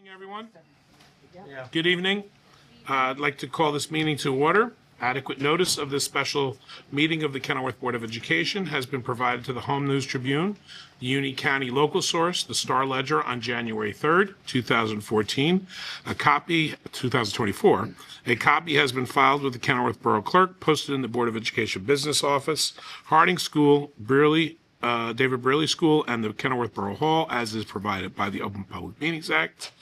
Evening, everyone. Good evening. I'd like to call this meeting to order. Adequate notice of this special meeting of the Kenilworth Board of Education has been provided to the Home News Tribune, the Union County local source, the Star Ledger on January 3rd, 2014. 2024. A copy has been filed with the Kenilworth Borough Clerk, posted in the Board of Education Business Office, Harding School, David Brearley School, and the Kenilworth Borough Hall, as is provided by the Open Public Meetings Act.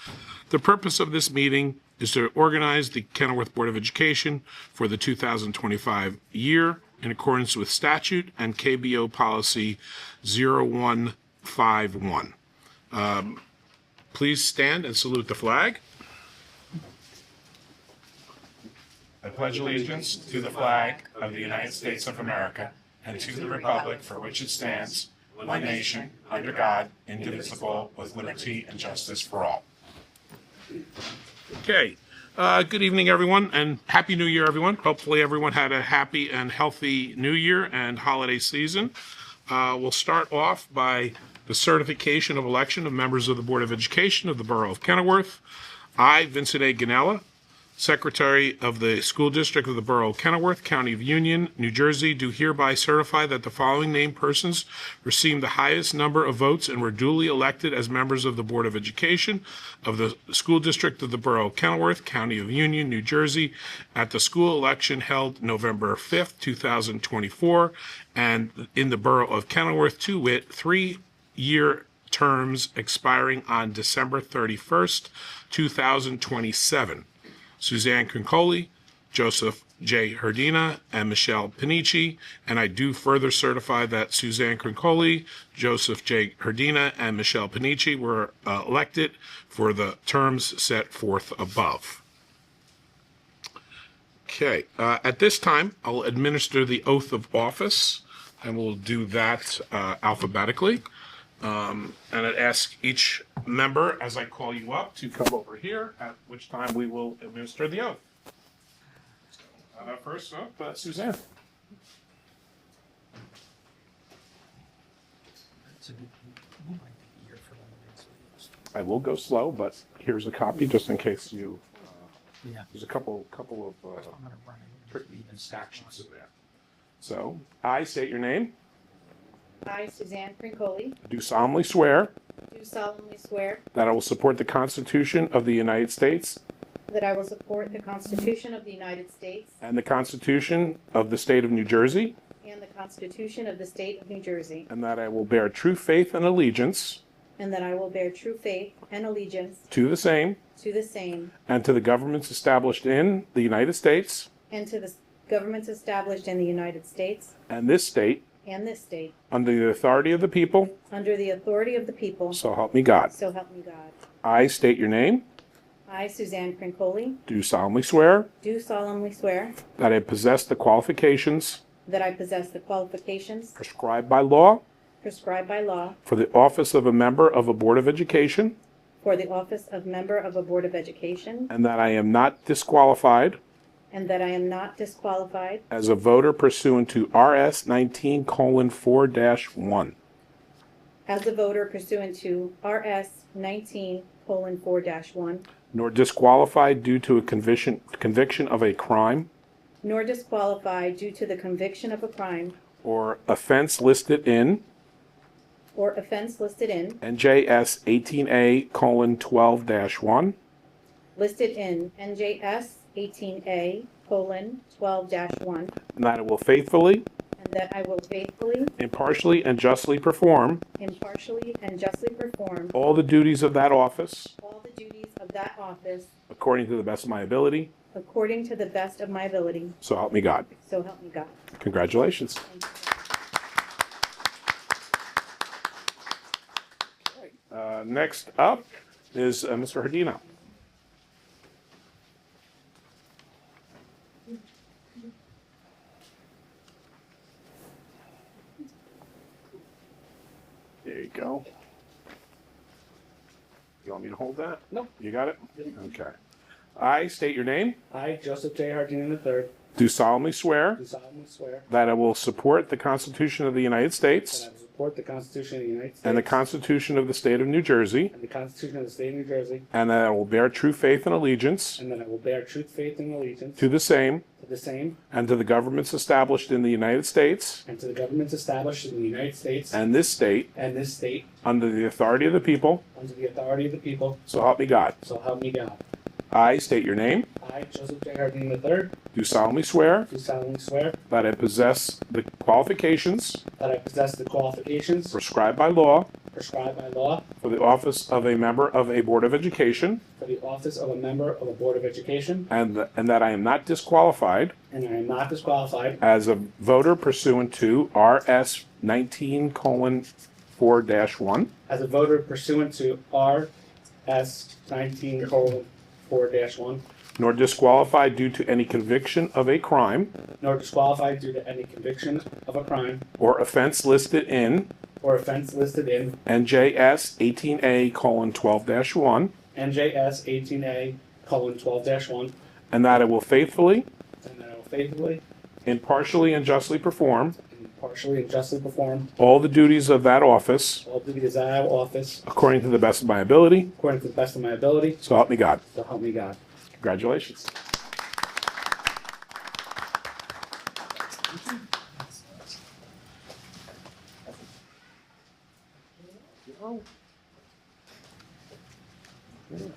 The purpose of this meeting is to organize the Kenilworth Board of Education for the 2025 year in accordance with statute and KBO policy 0151. Please stand and salute the flag. I pledge allegiance to the flag of the United States of America and to the republic for which it stands, one nation, under God, indivisible, with liberty and justice for all. Okay. Good evening, everyone, and Happy New Year, everyone. Hopefully everyone had a happy and healthy New Year and holiday season. We'll start off by the certification of election of members of the Board of Education of the Borough of Kenilworth. I, Vincent A. Ganella, Secretary of the School District of the Borough of Kenilworth, County of Union, New Jersey, do hereby certify that the following named persons received the highest number of votes and were duly elected as members of the Board of Education of the School District of the Borough of Kenilworth, County of Union, New Jersey, at the school election held November 5th, 2024, and in the Borough of Kenilworth, to wit, 3-year terms expiring on December 31st, 2027. Suzanne Crincoli, Joseph J. Herdina, and Michelle Panici. And I do further certify that Suzanne Crincoli, Joseph J. Herdina, and Michelle Panici were elected for the terms set forth above. Okay, at this time, I'll administer the oath of office, and we'll do that alphabetically. And I'd ask each member, as I call you up, to come over here, at which time we will administer the oath. First up, Suzanne. I will go slow, but here's a copy just in case you. There's a couple of tricky actions in there. So, I state your name. I, Suzanne Crincoli, Do solemnly swear do solemnly swear that I will support the Constitution of the United States that I will support the Constitution of the United States and the Constitution of the State of New Jersey, and the Constitution of the State of New Jersey, and that I will bear true faith and allegiance and that I will bear true faith and allegiance to the same to the same and to the governments established in the United States and to the governments established in the United States and this state and this state, under the authority of the people, under the authority of the people, so help me God. so help me God. I state your name, I, Suzanne Crincoli, do solemnly swear do solemnly swear that I possess the qualifications that I possess the qualifications prescribed by law prescribed by law for the office of a member of a Board of Education, for the office of member of a Board of Education, and that I am not disqualified and that I am not disqualified as a voter pursuant to RS 19:4-1, as a voter pursuant to RS 19:4-1, nor disqualified due to a conviction of a crime nor disqualified due to the conviction of a crime or offense listed in or offense listed in NJS 18A:12-1, listed in NJS 18A:12-1, and that I will faithfully, and that I will faithfully, impartially, and justly perform impartially, and justly perform all the duties of that office all the duties of that office according to the best of my ability, according to the best of my ability, so help me God. so help me God. Congratulations. Thank you. Next up is Mr. Herdina. There you go. You want me to hold that? No. You got it? Okay. I state your name. I, Joseph J. Hardina III, Do solemnly swear do solemnly swear that I will support the Constitution of the United that States I will support the Constitution of the United States and the Constitution of the State of New Jersey, and the Constitution of the State of New Jersey, and that I will bear true faith and allegiance and that I will bear true faith and allegiance to the same to the same and to the governments established in the United States and to the governments established in the United States and this state and this state under the authority of the people, under the authority of the people, so help me God. so help me God. I state your name, I, Joseph J. Hardin III, do solemnly swear do solemnly swear that I possess the qualifications that I possess the qualifications prescribed by law prescribed by law for the office of a member of a Board of Education, for the office of a member of a Board of Education, and that I am not disqualified and I am not disqualified as a voter pursuant to RS 19:4-1, as a voter pursuant to RS 19:4-1, nor disqualified due to any conviction of a crime nor disqualified due to any conviction of a crime or offense listed in or offense listed in NJS 18A:12-1, NJS 18A:12-1, and that I will faithfully, and that I will faithfully, impartially, and justly perform impartially, and justly perform all the duties of that office all duties of that office according to the best of my ability, according to the best of my ability, so help me God. so help me God. Congratulations.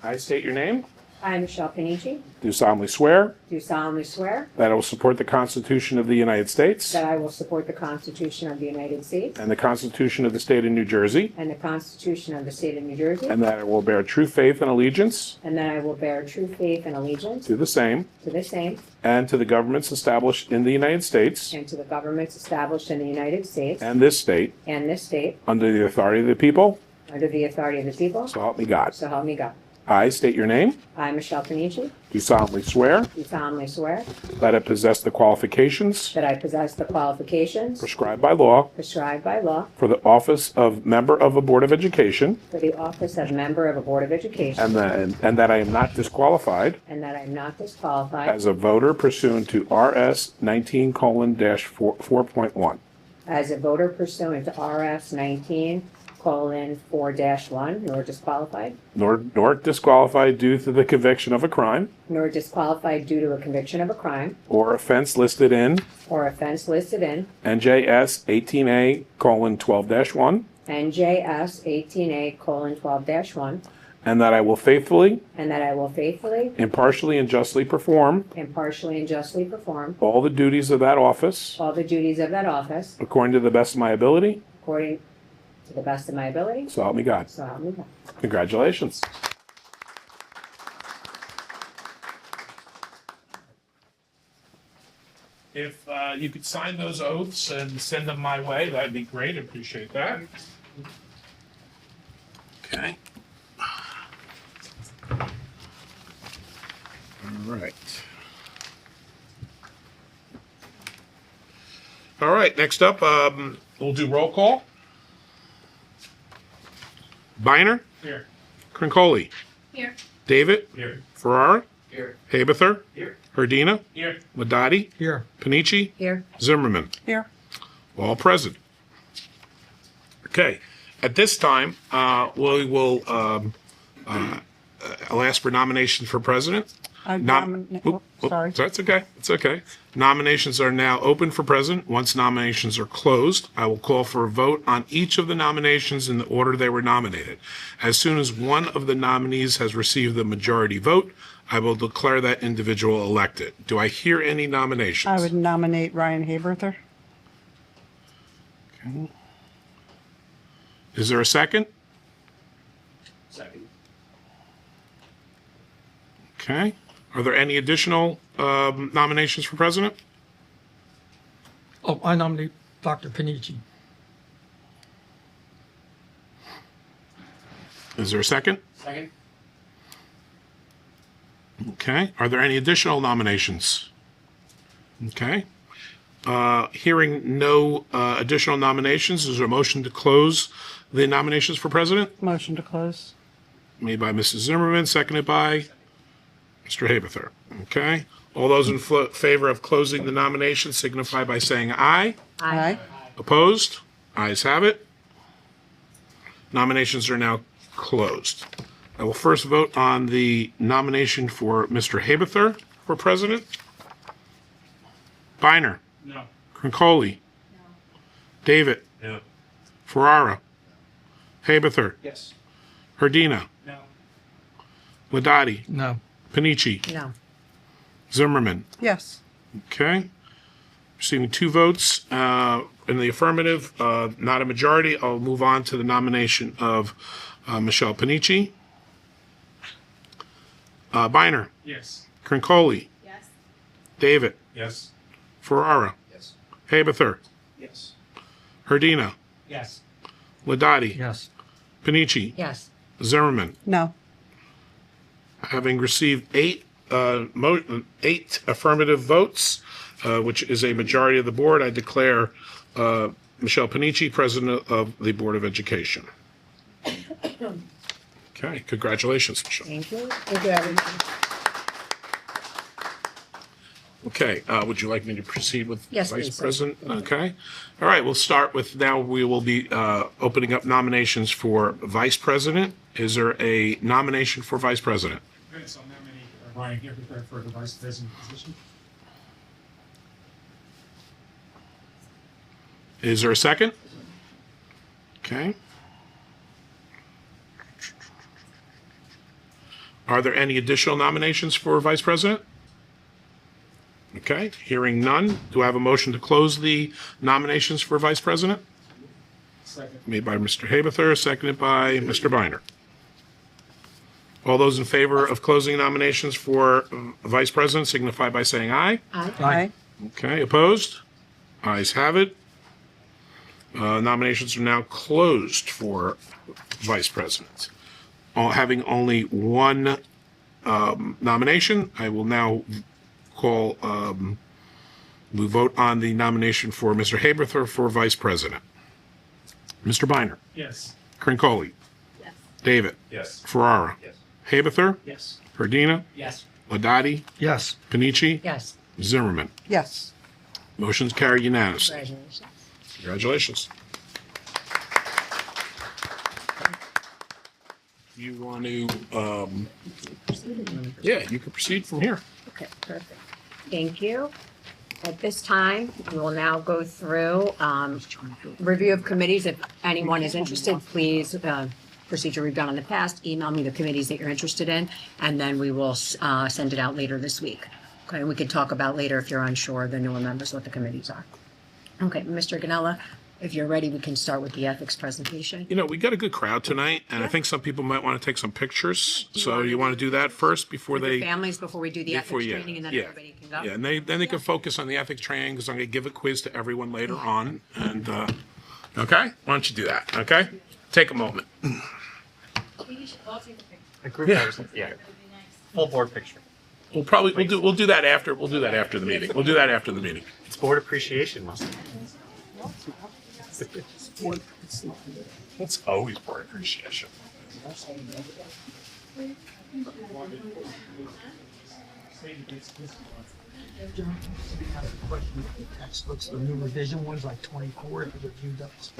I state your name, I, Michelle Panici, do solemnly swear do solemnly swear that I will support the Constitution of the United States that I will support the Constitution of the United States and the Constitution of the State of New Jersey, and the Constitution of the State of New Jersey, and that I will bear true faith and allegiance and that I will bear true faith and allegiance to the same to the same and to the governments established in the United States and to the governments established in the United States and this state and this state under the authority of the people, under the authority of the people, so help me God. so help me God. I state your name, I, Michelle Panici, do solemnly swear do solemnly swear that I possess the qualifications that I possess the qualifications prescribed by law prescribed by law for the office of member of a Board of Education, for the office of member of a Board of Education, and that I am not disqualified and that I am not disqualified as a voter pursuant to RS 19:4.1, as a voter pursuant to RS 19:4-1, nor disqualified, nor disqualified due to the conviction of a crime nor disqualified due to a conviction of a crime or offense listed in or offense listed in NJS 18A:12-1, NJS 18A:12-1, and that I will faithfully, and that I will faithfully, impartially, and justly perform impartially, and justly perform all the duties of that office all the duties of that office according to the best of my ability, according to the best of my ability, so help me God. so help me God. Congratulations. If you could sign those oaths and send them my way, that'd be great. Appreciate that. Okay. All right. All right, next up, we'll do roll call. Biner? Here. Crincoli? Here. David? Here. Ferrara? Here. Habather? Here. Herdina? Here. Madadi? Here. Panici? Here. Zimmerman? Here. All present. Okay, at this time, we will, I'll ask for nominations for president. Sorry. That's okay, it's okay. Nominations are now open for president. Once nominations are closed, I will call for a vote on each of the nominations in the order they were nominated. As soon as one of the nominees has received the majority vote, I will declare that individual elected. Do I hear any nominations? I would nominate Ryan Haberther. Is there a second? Second. Okay. Are there any additional nominations for president? Oh, I nominate Dr. Panici. Is there a second? Second. Okay. Are there any additional nominations? Okay. Hearing no additional nominations, is there a motion to close the nominations for president? Motion to close. Made by Mrs. Zimmerman, seconded by Mr. Habather. Okay. All those in favor of closing the nomination signify by saying aye. Aye. Opposed? Ayes have it. Nominations are now closed. I will first vote on the nomination for Mr. Haberther for president. Biner. No. Crincoli. David. No. Ferrara. Haberther. Yes. Herdina. No. Ladati. No. Panici. No. Zimmerman. Yes. Okay. Receiving 2 votes in the affirmative, not a majority. I'll move on to the nomination of Michelle Panici. Biner. Yes. Crincoli. Yes. David. Yes. Ferrara. Yes. Haberther. Yes. Herdina. Yes. Ladati. Yes. Panici. Yes. Zimmerman. No. Having received 8 affirmative votes, which is a majority of the board, I declare Michelle Panici president of the Board of Education. Okay, congratulations, Michelle. Thank you. Thank you, everyone. Okay, would you like me to proceed with Yes, Vice please, sir. President? Okay. All right, we'll start with, now we will be opening up nominations for Vice President. Is there a nomination for Vice President? Good, so I'll nominate Ryan Haberther for the vice president position. Is there a second? Okay. Are there any additional nominations for Vice President? Okay, hearing none. Do I have a motion to close the nominations for Vice President? Second. Made by Mr. Haberther, seconded by Mr. Biner. All those in favor of closing nominations for Vice President signify by saying aye. Aye. Okay, opposed? Ayes have it. Nominations are now closed for Vice President. Having only one nomination, I will now call, we vote on the nomination for Mr. Haberther for Vice President. Mr. Biner. Yes. Crincoli. Yes. David. Yes. Ferrara. Yes. Haberther. Yes. Herdina. Yes. Ladati. Yes. Panici. Yes. Zimmerman. Yes. Motion's carried unanimously. Congratulations. Congratulations. You want to, yeah, you can proceed from here. Okay, perfect. Thank you. At this time, we will now go through review of committees. If anyone is interested, please, procedure we've done in the past, email me the committees that you're interested in, and then we will send it out later this week. Okay, we can talk about later if you're unsure, the newer members, what the committees are. Okay, Mr. Ganella, if you're ready, we can start with the ethics presentation. You know, we got a good crowd tonight, and I think some people might want to take some pictures. So you want to do that first before With the they? families before we do the Before, ethics yeah, training, and then yeah, everybody can go? Yeah, and then they can focus on the ethics training, because I'm going to give a quiz to everyone later on. And, okay, why don't you do that, okay? Take a moment. A group Yeah. photo, yeah. Full board picture. We'll do that after the meeting. We'll do that after the meeting. It's board appreciation month. It's always board appreciation. Textbooks, the new revision ones, like 24, if you reviewed those.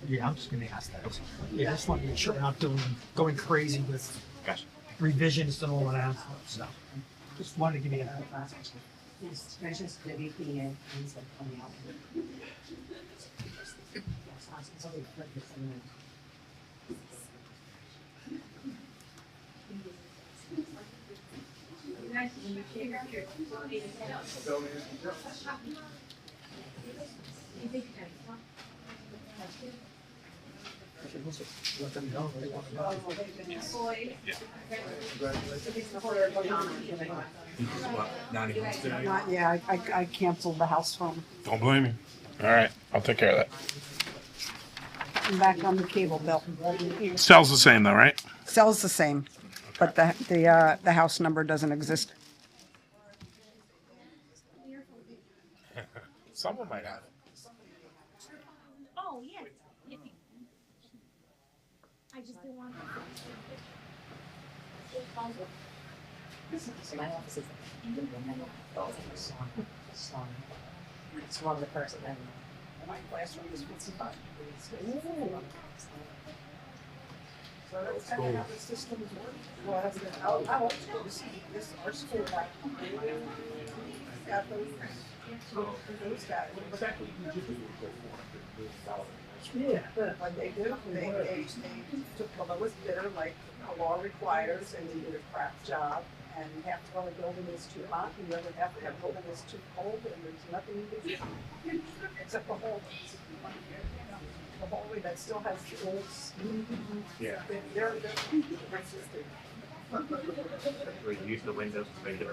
Yeah, I'm just gonna ask that. Yeah, I just want to make sure we're not going crazy with Gotcha. revisions and all of that stuff, so. Just wanted to give you a heads up. Let them know if they want to go. Not, yeah, I canceled the house phone. Don't blame me. All right, I'll take care of that. I'm back on the cable bill. Cell's the same though, right? Cell's the same, but the house number doesn't exist. Someone might have it. Oh, yes. If you- I just didn't want. So my office is. It's one of the person that. My classroom is 55. So that's kind of how the system works. Well, I hope this our school got those guys. Yeah, but what they do, they took the lowest bidder like the law requires, and they did a crap job. And half of the building is too hot, and the other half of the building is too cold, and there's nothing you can do except the hallway. The hallway that still has the old. Yeah. They're resistant. We use the windows to make it.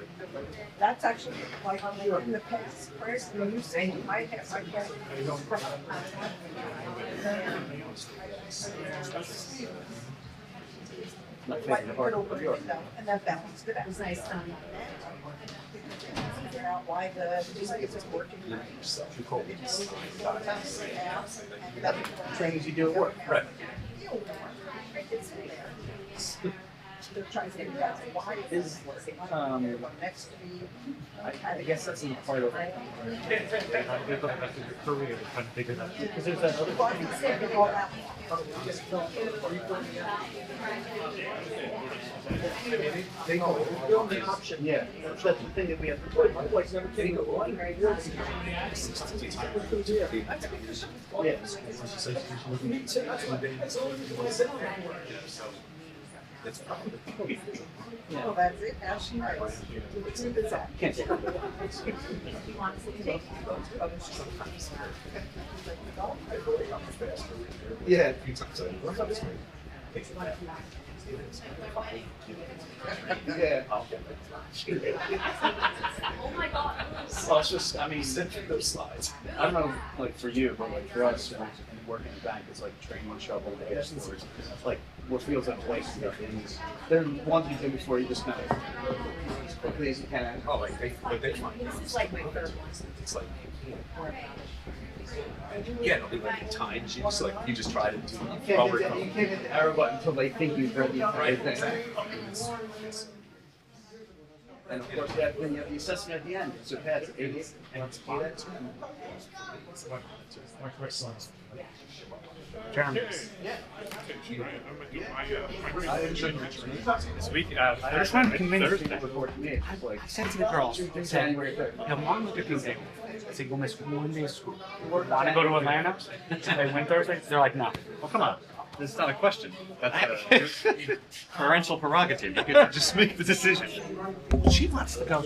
That's actually like in the past. First, when you say you might have my cat. Like put over the window, and that balanced it out. It was nice. Figure out why the it's working. Trainings you do at work. Right. It's in there. They're trying to figure out why it is working. Next to me. I guess that's in part of it. Career to try to figure that out. Because there's that other Well, I can say it all out. They go, we're on the option. Yeah, that's the thing that we have to put. My wife's never kidding. It's probably. Well, that's it. Now she knows. Can't take it. Yeah. Yeah. Oh my God. Well, it's just, I mean, those slides. I don't know, like for you, but like for us, when you work in the bank, it's like training shovel to get towards, like what feels like waste stuff. And they're ones you do before you just kind of as quickly as you can. Oh, like they find. This is like my third one. It's like yeah, it'll be like in time. You just try to do You can't hit the arrow button until they think you've read the entire thing. And of course, then you have the assessment at the end. So that's 8 Jeremy. This week, They're trying to convince Thursday. people to report to me. It's like, I said to the girls, I said, January 3rd. now mom looked at me and said, I said, you'll miss one day of school. Want to go to Atlanta? They win Thursday? They're like, no. Well, come on. This is not a question. That's a parental prerogative. You get to just make the decision. She wants to go.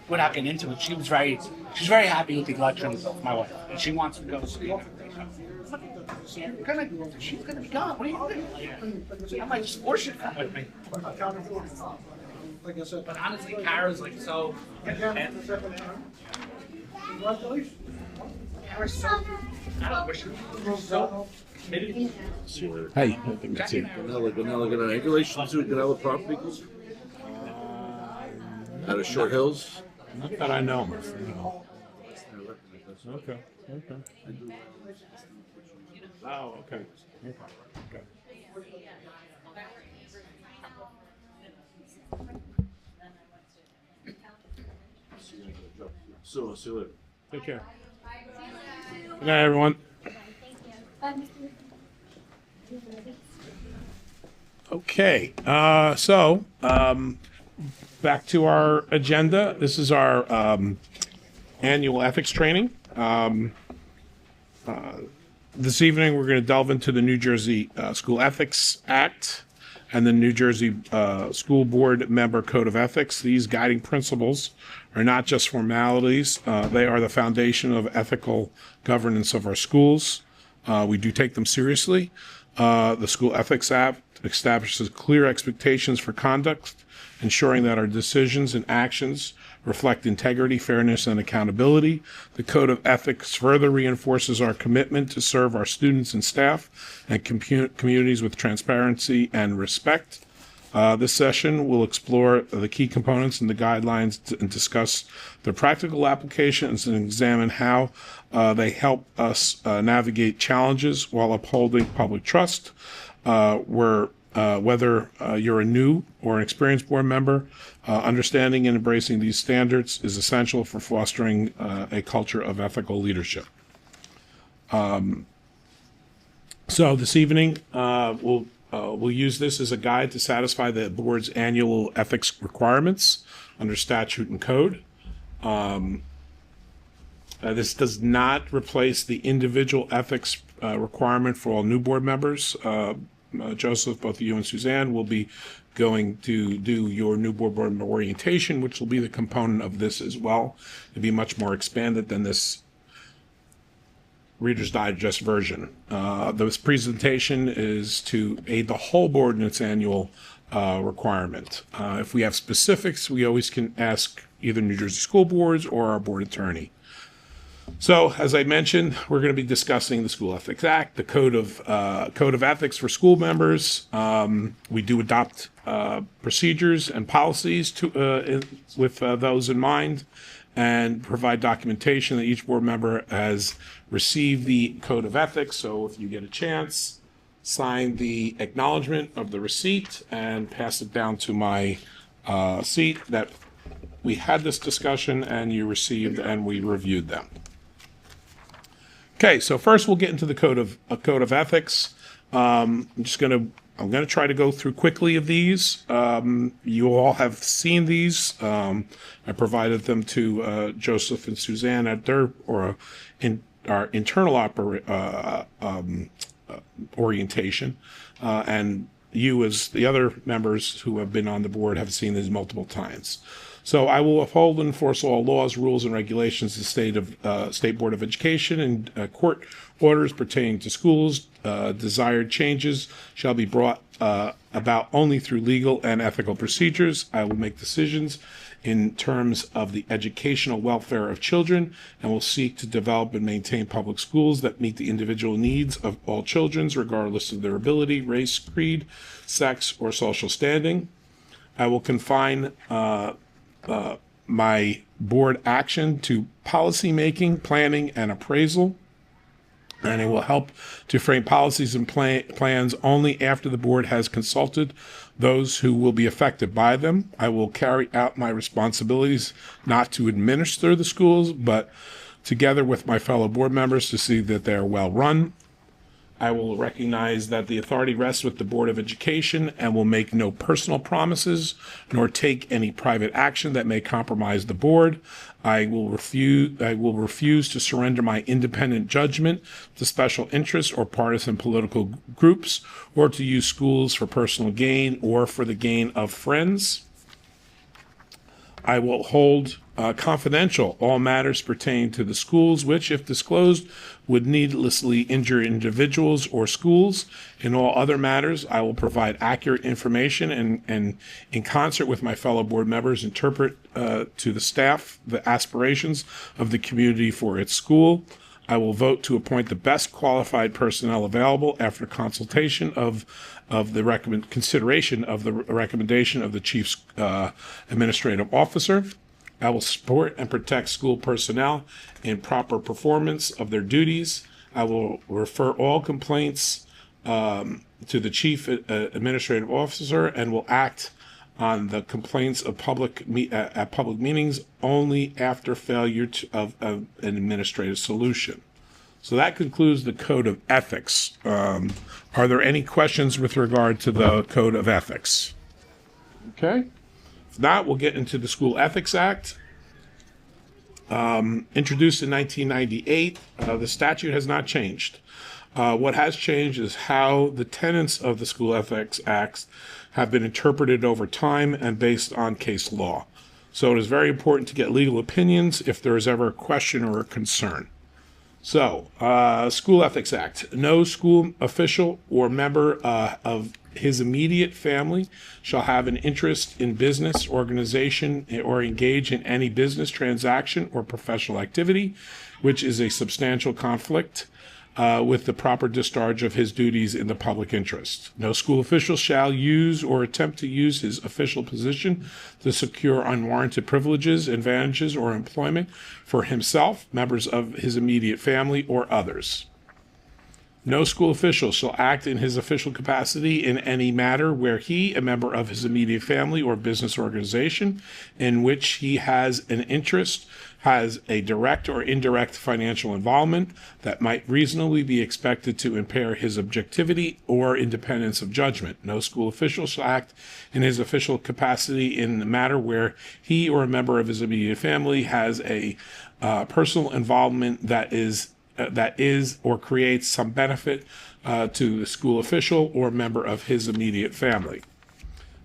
Without getting into it, she's very happy with the election, my wife. And she wants to go see it. She's gonna be gone. What do you think? I might just force you to come with me. But honestly, Kara's like so. Congratulations. Kara's so. I don't wish her so. Maybe. Hey, I think that's it. Ganella, congratulations to Ganella Properties. Out of Short Hills. Not that I know, my friend. No. Okay. Oh, okay. Okay. So, see you later. Take care. Good night, everyone. Okay, back to our agenda. This is our annual ethics training. This evening, we're going to delve into the New Jersey School Ethics Act and the New Jersey School Board Member Code of Ethics. These guiding principles are not just formalities. They are the foundation of ethical governance of our schools. We do take them seriously. The School Ethics Act establishes clear expectations for conduct, ensuring that our decisions and actions reflect integrity, fairness, and accountability. The Code of Ethics further reinforces our commitment to serve our students and staff and communities with transparency and respect. This session will explore the key components and the guidelines and discuss their practical applications and examine how they help us navigate challenges while upholding public trust. Whether you're a new or an experienced board member, understanding and embracing these standards is essential for fostering a culture of ethical leadership. So this evening, we'll we'll use this as a guide to satisfy the board's annual ethics requirements under statute and code. This does not replace the individual ethics requirement for all new board members. Joseph, both you and Suzanne will be going to do your new board member orientation, which will be the component of this as well. It'll be much more expanded than this Reader's Digest version. This presentation is to aid the whole board in its annual requirement. If we have specifics, we always can ask either New Jersey school boards or our board attorney. So, as I mentioned, we're going to be discussing the School Ethics Act, the Code of Ethics for school members. We do adopt procedures and policies with those in mind, and provide documentation that each board member has received the Code of Ethics. So, if you get a chance, sign the acknowledgement of the receipt and pass it down to my seat that we had this discussion and you received and we reviewed them. Okay, so first we'll get into the Code of Ethics. I'm gonna try to go through quickly of these. You all have seen these. I provided them to Joseph and Suzanne at their in our internal orientation, and you as the other members who have been on the board have seen these multiple times. So I will uphold and enforce all laws, rules, and regulations of the State Board of Education and court orders pertaining to schools. Desired changes shall be brought about only through legal and ethical procedures. I will make decisions in terms of the educational welfare of children and will seek to develop and maintain public schools that meet the individual needs of all children, regardless of their ability, race, creed, sex, or social standing. I will confine my board action to policy making, planning, and appraisal, and it will help to frame policies and plans only after the board has consulted those who will be affected by them. I will carry out my responsibilities not to administer the schools, but together with my fellow board members to see that they are well run. I will recognize that the authority rests with the Board of Education and will make no personal promises nor take any private action that may compromise the board. I will refuse to surrender my independent judgment to special interests or partisan political groups, or to use schools for personal gain or for the gain of friends. I will hold confidential all matters pertaining to the schools which, if disclosed, would needlessly injure individuals or schools. In all other matters, I will provide accurate information and in concert with my fellow board members, interpret to the staff the aspirations of the community for its school. I will vote to appoint the best qualified personnel available after consultation of the consideration of the recommendation of the chief administrative officer. I will support and protect school personnel in proper performance of their duties. I will refer all complaints to the chief administrative officer and will act on the complaints of public meetings only after failure of an administrative solution. So that concludes the Code of Ethics. Are there any questions with regard to the Code of Ethics? Okay. If not, we'll get into the School Ethics Act. Introduced in 1998, the statute has not changed. What has changed is how the tenets of the School Ethics Act have been interpreted over time and based on case law. So it is very important to get legal opinions if there is ever a question or a concern. So, School Ethics Act. No school official or member of his immediate family shall have an interest in business, organization, or engage in any business transaction or professional activity which is a substantial conflict with the proper discharge of his duties in the public interest. No school official shall use or attempt to use his official position to secure unwarranted privileges, advantages, or employment for himself, members of his immediate family, or others. No school official shall act in his official capacity in any matter where he, a member of his immediate family or business organization in which he has an interest, has a direct or indirect financial involvement that might reasonably be expected to impair his objectivity or independence of judgment. No school official shall act in his official capacity in the matter where he or a member of his immediate family has a personal involvement that is or creates some benefit to the school official or member of his immediate family.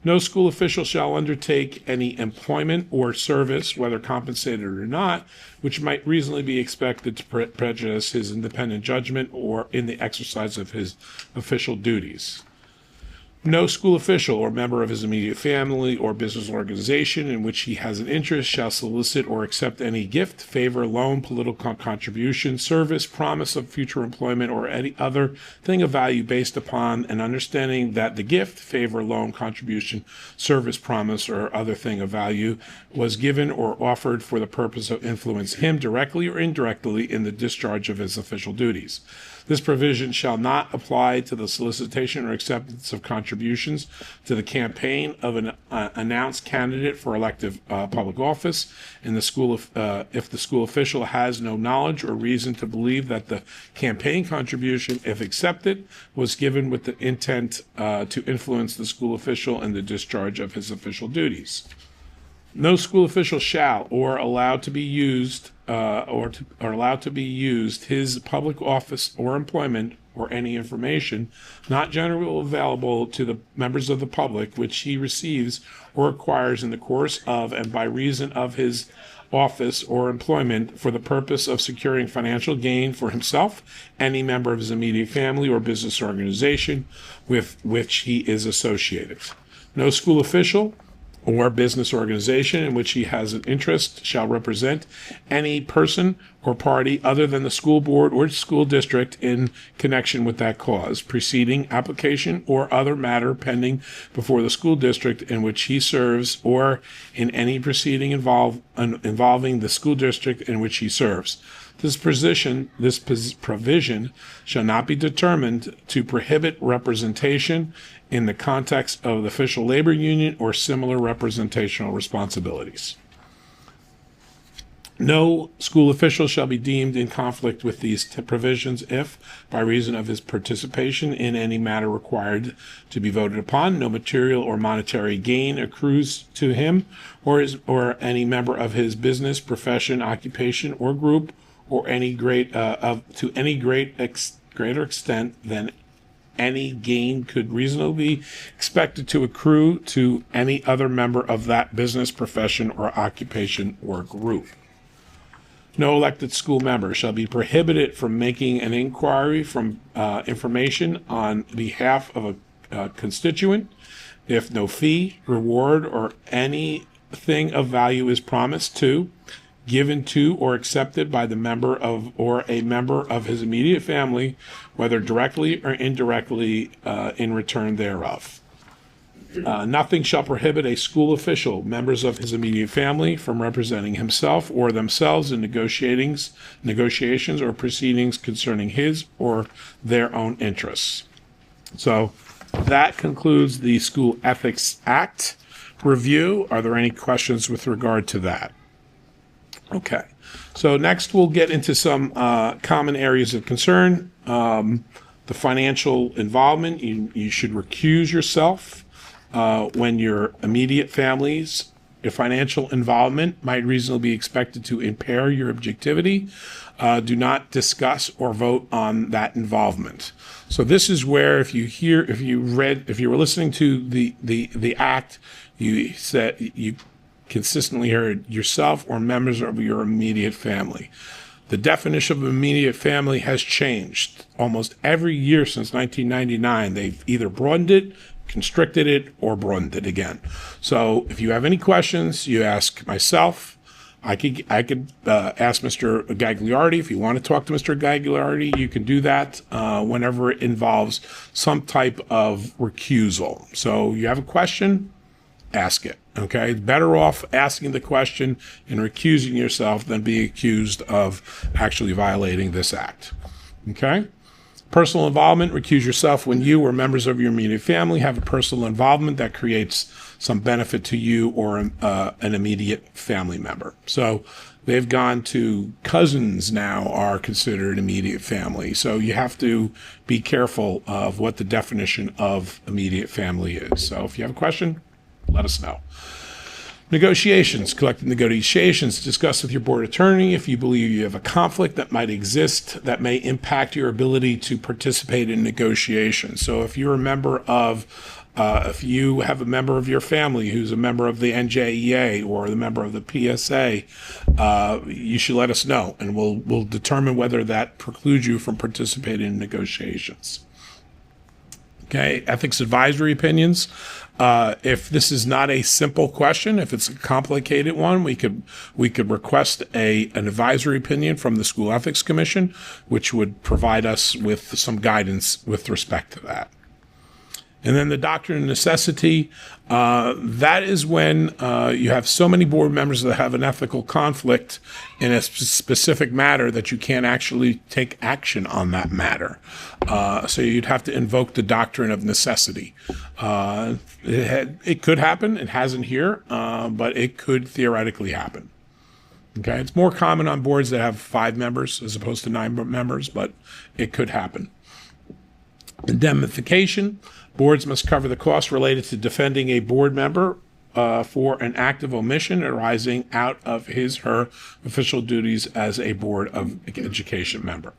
No school official shall undertake any employment or service, whether compensated or not, which might reasonably be expected to prejudice his independent judgment or in the exercise of his official duties. No school official or member of his immediate family or business organization in which he has an interest shall solicit or accept any gift, favor, loan, political contribution, service, promise of future employment, or any other thing of value based upon an understanding that the gift, favor, loan, contribution, service, promise, or other thing of value was given or offered for the purpose of influence him directly or indirectly in the discharge of his official duties. This provision shall not apply to the solicitation or acceptance of contributions to the campaign of an announced candidate for elective public office in the school if the school official has no knowledge or reason to believe that the campaign contribution, if accepted, was given with the intent to influence the school official in the discharge of his official duties. No school official shall or allowed to be used his public office or employment or any information not generally available to the members of the public which he receives or acquires in the course of and by reason of his office or employment for the purpose of securing financial gain for himself, any member of his immediate family or business organization with which he is associated. No school official or business organization in which he has an interest shall represent any person or party other than the school board or school district in connection with that cause, preceding application or other matter pending before the school district in which he serves or in any proceeding involving the school district in which he serves. This provision shall not be determined to prohibit representation in the context of the official labor union or similar representational responsibilities. No school official shall be deemed in conflict with these provisions if, by reason of his participation in any matter required to be voted upon, no material or monetary gain accrues to him or any member of his business, profession, occupation, or group, or to any greater extent than any gain could reasonably be expected to accrue to any other member of that business, profession, or occupation or group. No elected school member shall be prohibited from making an inquiry from information on behalf of a constituent if no fee, reward, or anything of value is promised to, given to, or accepted by the member of or a member of his immediate family, whether directly or indirectly in return thereof. Nothing shall prohibit a school official, members of his immediate family, from representing himself or themselves in negotiations or proceedings concerning his or their own interests. So that concludes the School Ethics Act review. Are there any questions with regard to that? Okay, so next we'll get into some common areas of concern. The financial involvement, you should recuse yourself when your immediate family's your financial involvement might reasonably be expected to impair your objectivity. Do not discuss or vote on that involvement. So this is where if you were listening to the act, you said you consistently heard yourself or members of your immediate family. The definition of immediate family has changed almost every year since 1999. They've either broadened it, constricted it, or broadened it again. So if you have any questions, you ask myself. I could ask Mr. Gagliardi. If you want to talk to Mr. Gagliardi, you can do that whenever it involves some type of recusal. So you have a question, ask it. Okay, it's better off asking the question and recusing yourself than being accused of actually violating this act. Okay, Personal involvement, recuse yourself when you or members of your immediate family have a personal involvement that creates some benefit to you or an immediate family member. So they've gone to cousins now are considered immediate family. So you have to be careful of what the definition of immediate family is. So if you have a question, let us know. Negotiations, collective negotiations, discuss with your board attorney if you believe you have a conflict that might exist that may impact your ability to participate in negotiations. So if you're a member of, if you have a member of your family who's a member of the NJEA or the member of the PSA, you should let us know, and we'll determine whether that precludes you from participating in negotiations. Okay, ethics advisory opinions. If this is not a simple question, if it's a complicated one, we could request an advisory opinion from the School Ethics Commission, which would provide us with some guidance with respect to that. And then the doctrine of necessity, that is when you have so many board members that have an ethical conflict in a specific matter that you can't actually take action on that matter. So you'd have to invoke the doctrine of necessity. It could happen. It hasn't here, but it could theoretically happen. Okay, it's more common on boards that have 5 members as opposed to 9 members, but it could happen. Indemnification. Boards must cover the costs related to defending a board member for an act of omission arising out of his/her official duties as a Board of Education member.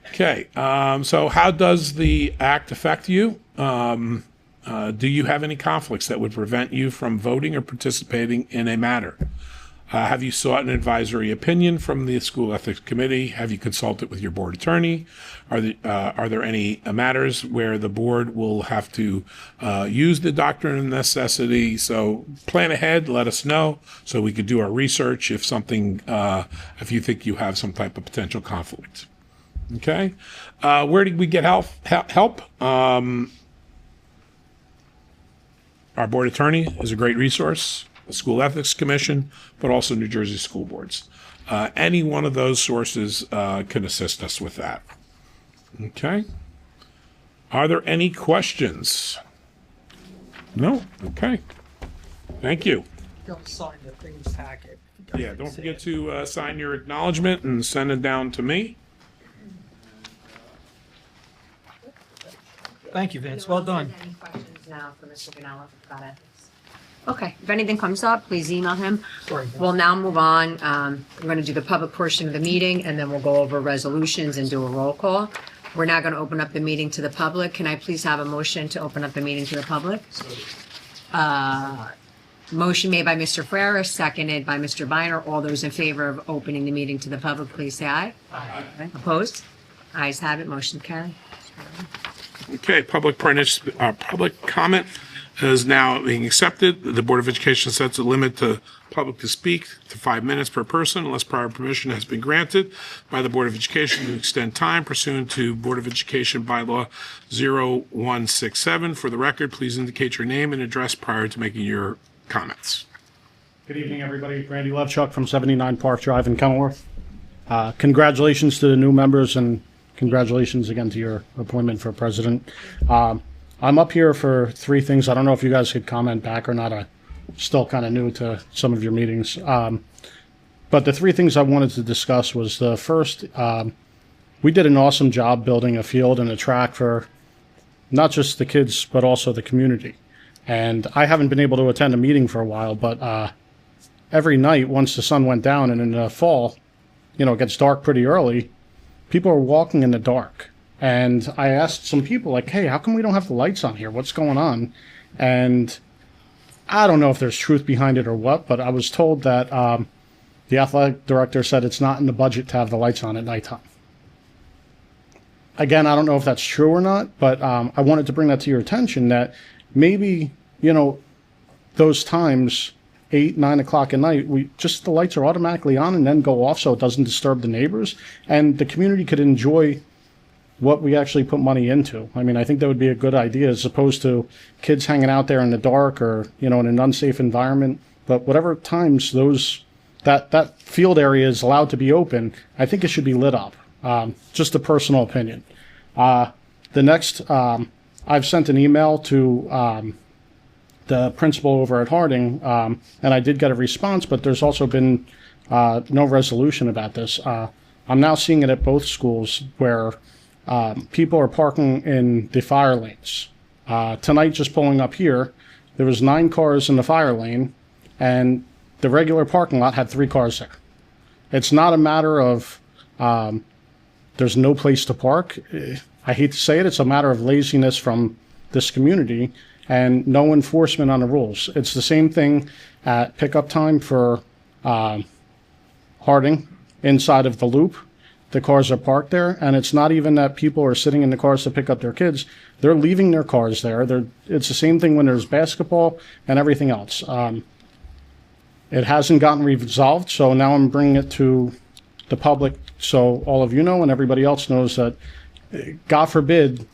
Okay, so how does the act affect you? Do you have any conflicts that would prevent you from voting or participating in a matter? Have you sought an advisory opinion from the School Ethics Committee? Have you consulted with your board attorney? Are there any matters where the board will have to use the doctrine of necessity? So plan ahead, let us know so we could do our research if something, if you think you have some type of potential conflict. Okay, where did we get help? Our board attorney is a great resource. The School Ethics Commission, but also New Jersey school boards. Any one of those sources can assist us with that. Okay. Are there any questions? No? Okay. Thank you. Don't sign the things packet. Yeah, don't forget to sign your acknowledgement and send it down to me. Thank you, Vince. Well done. Any questions now for Mr. Ganella about ethics? Okay, if anything comes up, please email him. Sorry. We'll now move on. We're going to do the public portion of the meeting, and then we'll go over resolutions and do a roll call. We're now going to open up the meeting to the public. Can I please have a motion to open up the meeting to the public? Motion made by Mr. Ferrer, seconded by Mr. Viner. All those in favor of opening the meeting to the public, please say aye. Aye. Opposed? Ayes have it. Motion carried. Okay, public comment is now being accepted. The Board of Education sets a limit to public to speak to 5 minutes per person unless prior permission has been granted by the Board of Education to extend time pursuant to Board of Education Bylaw 0167. For the record, please indicate your name and address prior to making your comments. Good evening, everybody. Randy Levchuk from 79 Park Drive in Kenilworth. Congratulations to the new members and congratulations again to your appointment for president. I'm up here for 3 things. I don't know if you guys could comment back or not. I'm still kind of new to some of your meetings. But the 3 things I wanted to discuss was the first, we did an awesome job building a field and a track for not just the kids, but also the community. And I haven't been able to attend a meeting for a while, but every night once the sun went down and in the fall, you know, it gets dark pretty early, people are walking in the dark. And I asked some people, like, hey, how come we don't have the lights on here? What's going on? And I don't know if there's truth behind it or what, but I was told that the athletic director said it's not in the budget to have the lights on at nighttime. Again, I don't know if that's true or not, but I wanted to bring that to your attention that maybe, you know, those times, 8, 9 o'clock at night, the lights are automatically on and then go off so it doesn't disturb the neighbors. And the community could enjoy what we actually put money into. I mean, I think that would be a good idea as opposed to kids hanging out there in the dark or, you know, in an unsafe environment. But whatever times that field area is allowed to be open, I think it should be lit up. Just a personal opinion. The next, I've sent an email to the principal over at Harding, and I did get a response, but there's also been no resolution about this. I'm now seeing it at both schools where people are parking in the fire lanes. Tonight, just pulling up here, there was 9 cars in the fire lane, and the regular parking lot had 3 cars there. It's not a matter of there's no place to park. I hate to say it, it's a matter of laziness from this community and no enforcement on the rules. It's the same thing at pickup time for Harding inside of the loop. The cars are parked there, and it's not even that people are sitting in the cars to pick up their kids. They're leaving their cars there. It's the same thing when there's basketball and everything else. It hasn't gotten resolved, so now I'm bringing it to the public so all of you know and everybody else knows that, God forbid,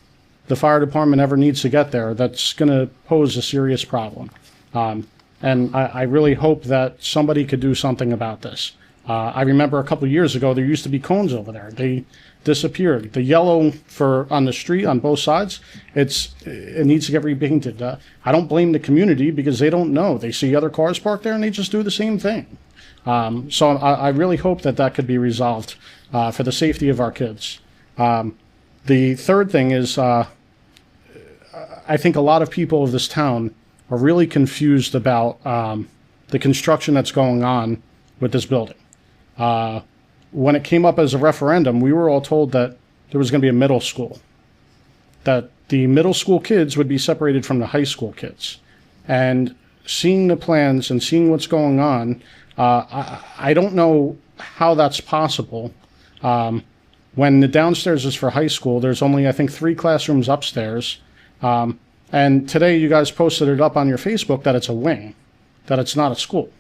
the fire department ever needs to get there. That's going to pose a serious problem. And I really hope that somebody could do something about this. I remember a couple of years ago, there used to be cones over there. They disappeared. The yellow on the street on both sides, it needs to get repainted. I don't blame the community because they don't know. They see other cars parked there and they just do the same thing. So I really hope that could be resolved for the safety of our kids. The third thing is I think a lot of people of this town are really confused about the construction that's going on with this building. When it came up as a referendum, we were all told that there was going to be a middle school, that the middle school kids would be separated from the high school kids. And seeing the plans and seeing what's going on, I don't know how that's possible. When the downstairs is for high school, there's only, I think, 3 classrooms upstairs. And today you guys posted it up on your Facebook that it's a wing, that it's not a school.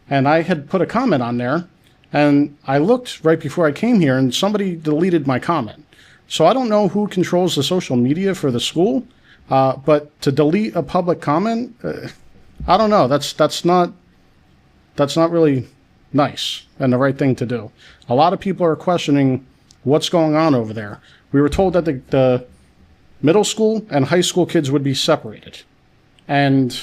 And I had put a comment on there, and I looked right before I came here, and somebody deleted my comment. So I don't know who controls the social media for the school, but to delete a public comment, I don't know. That's not really nice and the right thing to do. A lot of people are questioning what's going on over there. We were told that the middle school and high school kids would be separated, and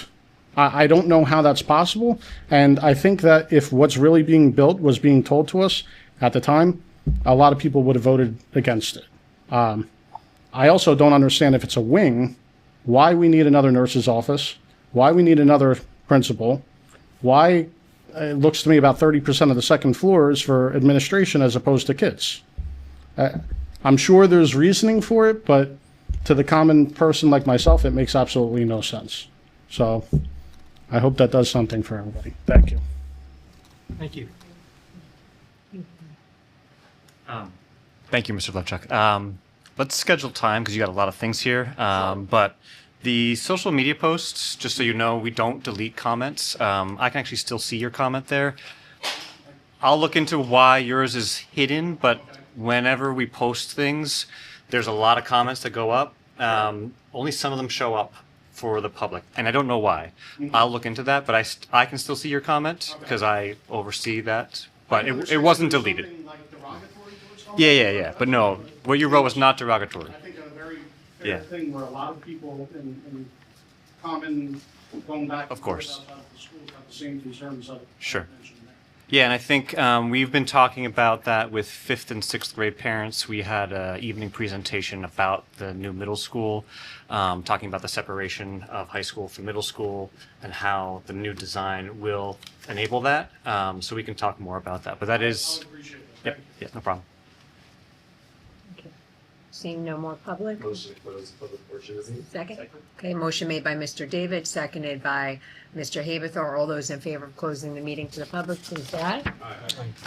I don't know how that's possible, and I think that if what's really being built was being told to us at the time, a lot of people would have voted against it. I also don't understand if it's a wing, why we need another nurse's office, why we need another principal, why it looks to me about 30% of the second floor is for administration as opposed to kids. I'm sure there's reasoning for it, but to the common person like myself, it makes absolutely no sense. So I hope that does something for everybody. Thank you. Thank you. Thank you, Mr. Levchuk. Let's schedule time because you got a lot of things here. But the social media posts, just so you know, we don't delete comments. I can actually still see your comment there. I'll look into why yours is hidden, but whenever we post things, there's a lot of comments that go up. Only some of them show up for the public, and I don't know why. I'll look into that, but I can still see your comment because I oversee that. But it wasn't deleted. Yeah. But no, what you wrote was not derogatory. I think a very fair thing where a lot of people in common going back Of course. outside of the school have the same concerns of Sure. Yeah, and I think we've been talking about that with 5th and 6th grade parents. We had an evening presentation about the new middle school, talking about the separation of high school from middle school and how the new design will enable that. So we can talk more about that. But that is, yep, yeah, no problem. Seeing no more public? Motion to close the public portion of the meeting. Second? Okay, motion made by Mr. David, seconded by Mr. Haberthor. All those in favor of closing the meeting to the public, please say aye.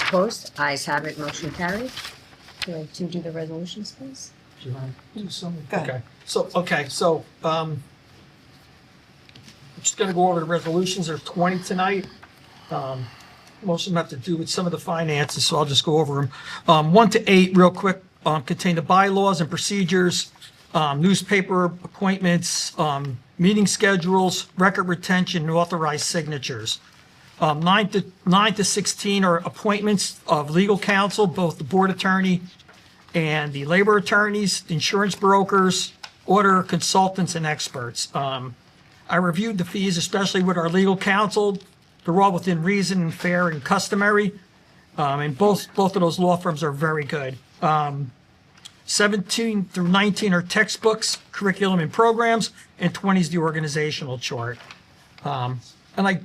Opposed? Ayes have it, motion carried. Would you like to do the resolutions, please? So, I'm just gonna go over the resolutions. There's 20 tonight. Most of them have to do with some of the finances, so I'll just go over them. 1 to 8, real quick, contain the bylaws and procedures, newspaper appointments, meeting schedules, record retention, and authorized signatures. 9 to 16 are appointments of legal counsel, both the board attorney and the labor attorneys, insurance brokers, auditor consultants, and experts. I reviewed the fees, especially with our legal counsel. They're all within reason and fair and customary. And both of those law firms are very good. 17 through 19 are textbooks, curriculum and programs, and 20 is the organizational chart. And I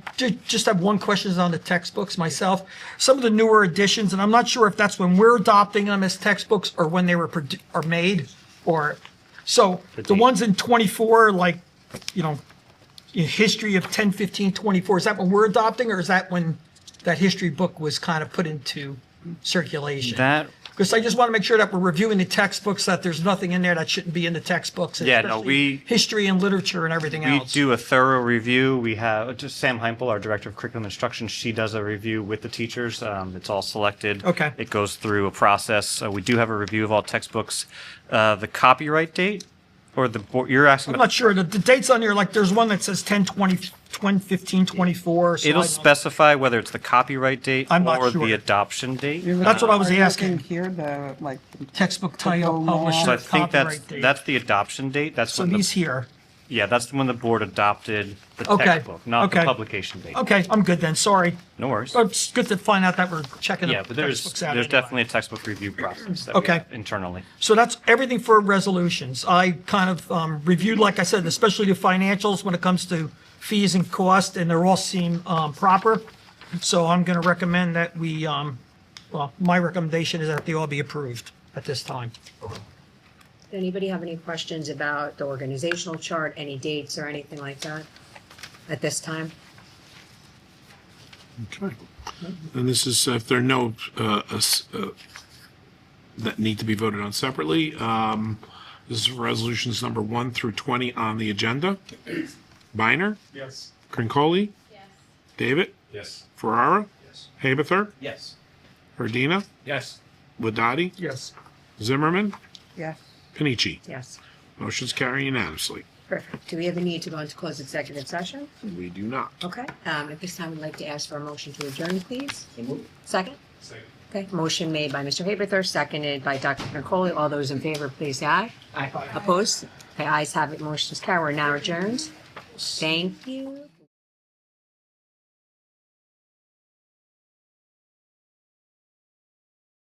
just have one question on the textbooks myself. Some of the newer editions, and I'm not sure if that's when we're adopting them as textbooks or when they are made, or so the ones in 24, like, you know, history of 10, 15, 24, is that when we're adopting, or is that when that history book was kind of put into circulation? That Because I just want to make sure that we're reviewing the textbooks, that there's nothing in there that shouldn't be in the textbooks. Yeah, no, especially history and literature and everything we else. do a thorough review. We have just Sam Heimpel, our director of curriculum instruction. She does a review with the teachers. It's all selected. Okay. It goes through a process. We do have a review of all textbooks. The copyright date, or the board, you're asking I'm about. not sure. The dates on here, like there's one that says 10, 20, 15, 24. So It'll I don't- specify whether it's the copyright date I'm not or sure. the adoption date. That's what I was Are you asking. looking here, the, like, Textbook title, law. publisher, So I think copyright date. that's the adoption date. That's So when these the, here. yeah, that's when the board adopted the Okay. textbook, not the Okay. publication date. Okay, I'm good then. Sorry. No worries. But it's good to find out that we're checking Yeah, the but there's textbooks out. there's anyway. definitely a textbook review process that Okay. we have internally. So that's everything for resolutions. I kind of reviewed, like I said, especially the financials when it comes to fees and cost, and they all seem proper. So I'm going to recommend that we, well, my recommendation is that they all be approved at this time. Anybody have any questions about the organizational chart, any dates or anything like that at this time? Okay. And this is, if there are no that need to be voted on separately, this is resolutions number 1 through 20 on the agenda. Biner? Yes. Crincoli? Yes. David? Yes. Ferrara? Yes. Haberthur? Yes. Ardina? Yes. Ladati? Yes. Zimmerman? yes. Panici? Yes. Motion's carrying unanimously. Perfect. Do we have a need to go into closed executive session? We do not. Okay. At this time, we'd like to ask for a motion to adjourn, please. Second? Second. Okay, motion made by Mr. Haberthur, seconded by Dr. Nicole. All those in favor, please say aye. Aye. Opposed? Okay, ayes have it. Motion is carried. We're now adjourned. Thank you.